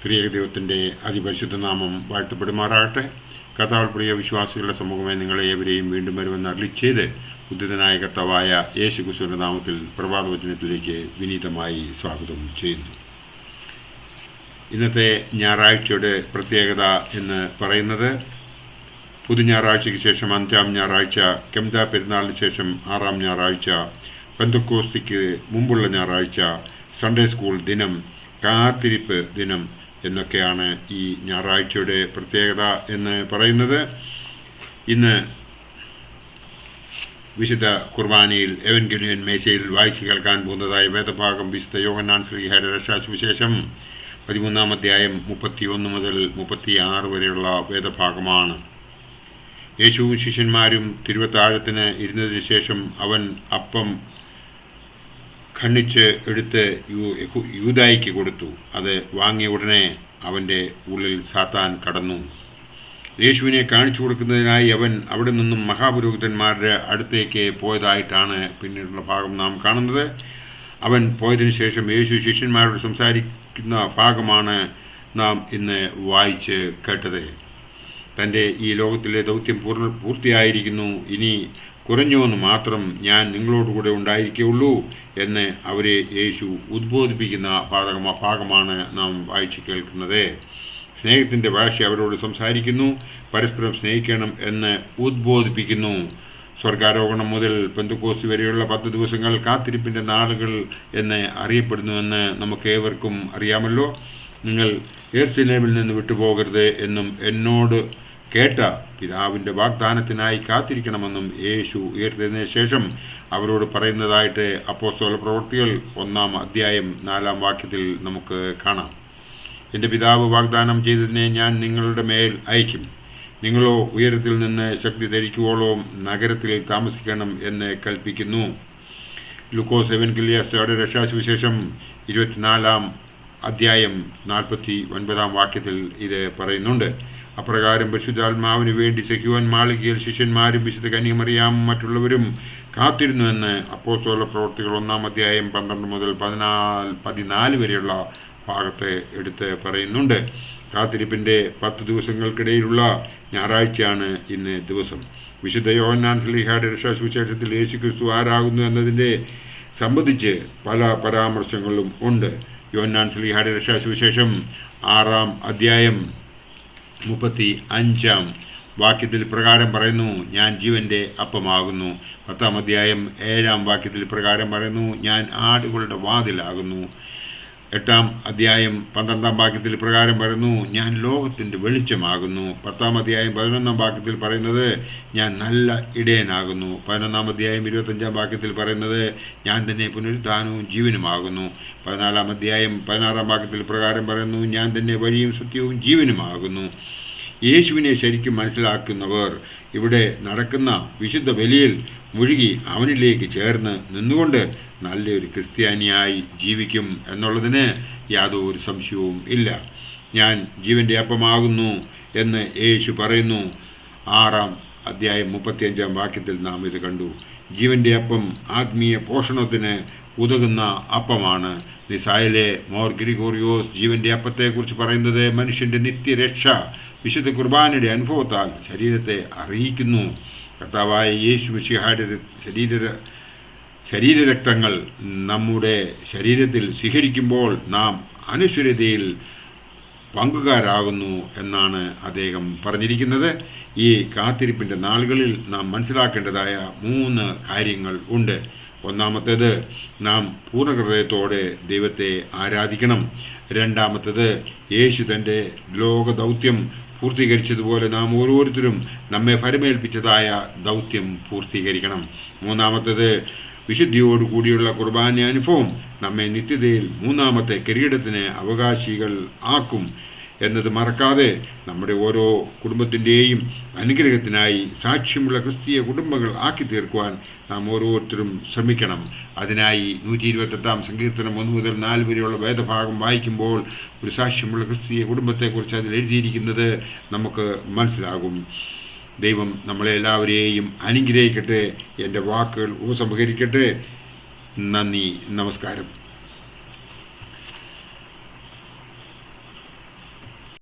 ത്രിയേക ദൈവത്തിൻ്റെ അതിപരിശുദ്ധ നാമം വാഴ്ത്തപ്പെടുമാറാകട്ടെ. കർത്താവിൽ പ്രിയ വിശ്വാസികളുടെ സമൂഹമേ, നിങ്ങളെ ഏവരെയും വീണ്ടും വരുമെന്ന് അരുളിച്ചെയ്ത് ബുദ്ധിതനായ കർത്താവായ യേശു ക്രിസ്തുവിൻ്റെ നാമത്തിൽ പ്രഭാതവചനത്തിലേക്ക് വിനീതമായി സ്വാഗതം ചെയ്യുന്നു. ഇന്നത്തെ ഞായറാഴ്ചയുടെ പ്രത്യേകത എന്ന് പറയുന്നത്, പുതു ഞായറാഴ്ചയ്ക്ക് ശേഷം 5-ാം ഞായറാഴ്ച, കെംദാ പെരുന്നാളിന് ശേഷം 6-ാം ഞായറാഴ്ച, പെന്തക്കോസ്തിക്ക് മുമ്പുള്ള ഞായറാഴ്ച, സൺഡേ സ്കൂൾ ദിനം, കാത്തിരിപ്പ് ദിനം എന്നൊക്കെയാണ് ഈ ഞായറാഴ്ചയുടെ പ്രത്യേകത എന്ന് പറയുന്നത്. ഇന്ന് വിശുദ്ധ കുർബാനയിൽ എവൻഗേലിയൻ മേശയിൽ വായിച്ചു കേൾക്കാൻ പോകുന്നതായ വേദഭാഗം വിശുദ്ധ യോഹന്നാൻ ശ്ലീഹായുടെ രക്ഷാസുവിശേഷം 13-ാം അധ്യായം 31 മുതൽ 36 വരെയുള്ള വേദഭാഗമാണ്. യേശുവും ശിഷ്യന്മാരും തിരുവത്താഴത്തിന് ഇരുന്നതിന് ശേഷം അവൻ അപ്പം ഖണ്ഡിച്ച് എടുത്ത് യൂദായിക്ക് കൊടുത്തു. അത് വാങ്ങിയ ഉടനെ അവൻ്റെ ഉള്ളിൽ സാത്താൻ കടന്നു. യേശുവിനെ കാണിച്ചു കൊടുക്കുന്നതിനായി അവൻ അവിടെ നിന്നും മഹാപുരോഹിതന്മാരുടെ അടുത്തേക്ക് പോയതായിട്ടാണ് പിന്നീടുള്ള ഭാഗം നാം കാണുന്നത്. അവൻ പോയതിനു ശേഷം യേശു ശിഷ്യന്മാരോട് സംസാരിക്കുന്ന ഭാഗമാണ് നാം ഇന്ന് വായിച്ച് കേട്ടത്. തൻ്റെ ഈ ലോകത്തിലെ ദൗത്യം പൂർത്തിയായിരിക്കുന്നു, ഇനി കുറഞ്ഞുവെന്ന് മാത്രം ഞാൻ നിങ്ങളോടുകൂടെ ഉണ്ടായിരിക്കുകയുള്ളൂ എന്ന് അവരെ യേശു ഉദ്ബോധിപ്പിക്കുന്ന ഭാഗമാണ് നാം വായിച്ചു കേൾക്കുന്നത്. സ്നേഹത്തിൻ്റെ ഭാഷ അവരോട് സംസാരിക്കുന്നു, പരസ്പരം സ്നേഹിക്കണം എന്ന് ഉദ്ബോധിപ്പിക്കുന്നു. സ്വർഗാരോഹണം മുതൽ പെന്തക്കോസ്ത് വരെയുള്ള 10 ദിവസങ്ങൾ കാത്തിരിപ്പിൻ്റെ നാളുകൾ എന്ന് അറിയപ്പെടുന്നുവെന്ന് നമുക്ക് ഏവർക്കും അറിയാമല്ലോ. നിങ്ങൾ യെരുശലേമിൽ നിന്ന് വിട്ടുപോകരുത് എന്നും എന്നോട് കേട്ട പിതാവിൻ്റെ വാഗ്ദാനത്തിനായി കാത്തിരിക്കണമെന്നും യേശു ഉയർത്തതിന് ശേഷം അവരോട് പറയുന്നതായിട്ട് അപ്പോസ്തല പ്രവൃത്തികൾ 1-ാം അധ്യായം 4-ാം വാക്യത്തിൽ നമുക്ക് കാണാം. എൻ്റെ പിതാവ് വാഗ്ദാനം ചെയ്തതിനെ ഞാൻ നിങ്ങളുടെ മേൽ അയക്കും. നിങ്ങളോ ഉയരത്തിൽ നിന്ന് ശക്തി ധരിക്കുവോളം നഗരത്തിൽ താമസിക്കണം എന്ന് കൽപ്പിക്കുന്നു. ലൂക്കോസ് എവൻഗേലിയോസ്തയുടെ രക്ഷാസുവിശേഷം 24-ാം അധ്യായം 49-ാം വാക്യത്തിൽ ഇത് പറയുന്നുണ്ട്. അപ്രകാരം പരിശുദ്ധാത്മാവിന് വേണ്ടി സഖ്യോൻ മാളികയിൽ ശിഷ്യന്മാരും വിശുദ്ധ കന്യകമറിയാമും മറ്റുള്ളവരും കാത്തിരുന്നുവെന്ന് അപ്പോസ്തല പ്രവൃത്തികൾ 1-ാം അധ്യായം 12 മുതൽ 14 വരെയുള്ള ഭാഗത്ത് എടുത്ത് പറയുന്നുണ്ട്. കാത്തിരിപ്പിൻ്റെ 10 ദിവസങ്ങൾക്കിടയിലുള്ള ഞായറാഴ്ചയാണ് ഇന്ന് ദിവസം. വിശുദ്ധ യോഹന്നാൻ ശ്ലീഹായുടെ രക്ഷാസുവിശേഷത്തിൽ യേശു ക്രിസ്തു ആരാകുന്നു എന്നതിനെ സംബന്ധിച്ച് പല പരാമർശങ്ങളും ഉണ്ട്. യോഹന്നാൻ ശ്ലീഹായുടെ രക്ഷാസുവിശേഷം 6-ാം അധ്യായം 35-ാം വാക്യത്തിൽ പ്രകാരം പറയുന്നു, ഞാൻ ജീവൻ്റെ അപ്പമാകുന്നു. 10-ാം അധ്യായം 7-ാം വാക്യത്തിൽ പ്രകാരം പറയുന്നു, ഞാൻ ആടുകളുടെ വാതിലാകുന്നു. 8-ാം അധ്യായം 12-ാം വാക്യത്തിൽ പ്രകാരം പറയുന്നു, ഞാൻ ലോകത്തിൻ്റെ വെളിച്ചമാകുന്നു. 10-ാം അധ്യായം 11-ാം വാക്യത്തിൽ പറയുന്നത്, ഞാൻ നല്ല ഇടയനാകുന്നു. 11-ാം അധ്യായം 25-ാം വാക്യത്തിൽ പറയുന്നത്, ഞാൻ തന്നെ പുനരുത്ഥാനവും ജീവനുമാകുന്നു. 14-ാം അധ്യായം 16-ാം വാക്യത്തിൽ പ്രകാരം പറയുന്നു, ഞാൻ തന്നെ വഴിയും സത്യവും ജീവനുമാകുന്നു. യേശുവിനെ ശരിക്കും മനസ്സിലാക്കുന്നവർ ഇവിടെ നടക്കുന്ന വിശുദ്ധ ബലിയിൽ മുഴുകി അവനിലേക്ക് ചേർന്ന് നിന്നുകൊണ്ട് നല്ലൊരു ക്രിസ്ത്യാനിയായി ജീവിക്കും എന്നുള്ളതിന് യാതൊരു സംശയവും ഇല്ല. ഞാൻ ജീവൻ്റെ അപ്പമാകുന്നു എന്ന് യേശു പറയുന്നു. 6-ാം അധ്യായം 35-ാം വാക്യത്തിൽ നാം ഇത് കണ്ടു. ജീവൻ്റെ അപ്പം ആത്മീയ പോഷണത്തിന് ഉതകുന്ന അപ്പമാണ്. നിസായിലെ മോർ ഗ്രിഗോറിയോസ് ജീവൻ്റെ അപ്പത്തെക്കുറിച്ച് പറയുന്നത് മനുഷ്യൻ്റെ നിത്യരക്ഷ വിശുദ്ധ കുർബാനയുടെ അനുഭവത്താൽ ശരീരത്തെ അറിയിക്കുന്നു. കർത്താവായ യേശു മിശിഹായുടെ ശരീരരക്തങ്ങൾ നമ്മുടെ ശരീരത്തിൽ സ്വീകരിക്കുമ്പോൾ നാം അനശ്വരതയിൽ പങ്കുകാരാകുന്നു എന്നാണ് അദ്ദേഹം പറഞ്ഞിരിക്കുന്നത്. ഈ കാത്തിരിപ്പിൻ്റെ നാളുകളിൽ നാം മനസ്സിലാക്കേണ്ടതായ 3 കാര്യങ്ങൾ ഉണ്ട്. ഒന്നാമത്തേത്, നാം പൂർണ്ണഹൃദയത്തോടെ ദൈവത്തെ ആരാധിക്കണം. രണ്ടാമത്തേത്, യേശു തൻ്റെ ലോകദൗത്യം പൂർത്തീകരിച്ചതുപോലെ നാം ഓരോരുത്തരും നമ്മെ ഫലമേൽപ്പിച്ചതായ ദൗത്യം പൂർത്തീകരിക്കണം. മൂന്നാമത്തേത്, വിശുദ്ധിയോടുകൂടിയുള്ള കുർബാന അനുഭവം നമ്മെ നിത്യതയിൽ 3-ാമത്തെ കിരീടത്തിന് അവകാശികൾ ആക്കും എന്നത് മറക്കാതെ നമ്മുടെ ഓരോ കുടുംബത്തിൻ്റെയും അനുഗ്രഹത്തിനായി സാക്ഷ്യമുള്ള ക്രിസ്തീയ കുടുംബങ്ങൾ ആക്കി തീർക്കുവാൻ നാം ഓരോരുത്തരും ശ്രമിക്കണം. അതിനായി 128-ാം സങ്കീർത്തനം 1 മുതൽ 4 വരെയുള്ള വേദഭാഗം വായിക്കുമ്പോൾ ഒരു സാക്ഷ്യമുള്ള ക്രിസ്തീയ കുടുംബത്തെക്കുറിച്ച് അതിൽ എഴുതിയിരിക്കുന്നത് നമുക്ക് മനസ്സിലാകും. ദൈവം നമ്മളെല്ലാവരെയും അനുഗ്രഹിക്കട്ടെ. എൻ്റെ വാക്കുകൾ ഉപസംഹരിക്കട്ടെ. നന്ദി, നമസ്കാരം.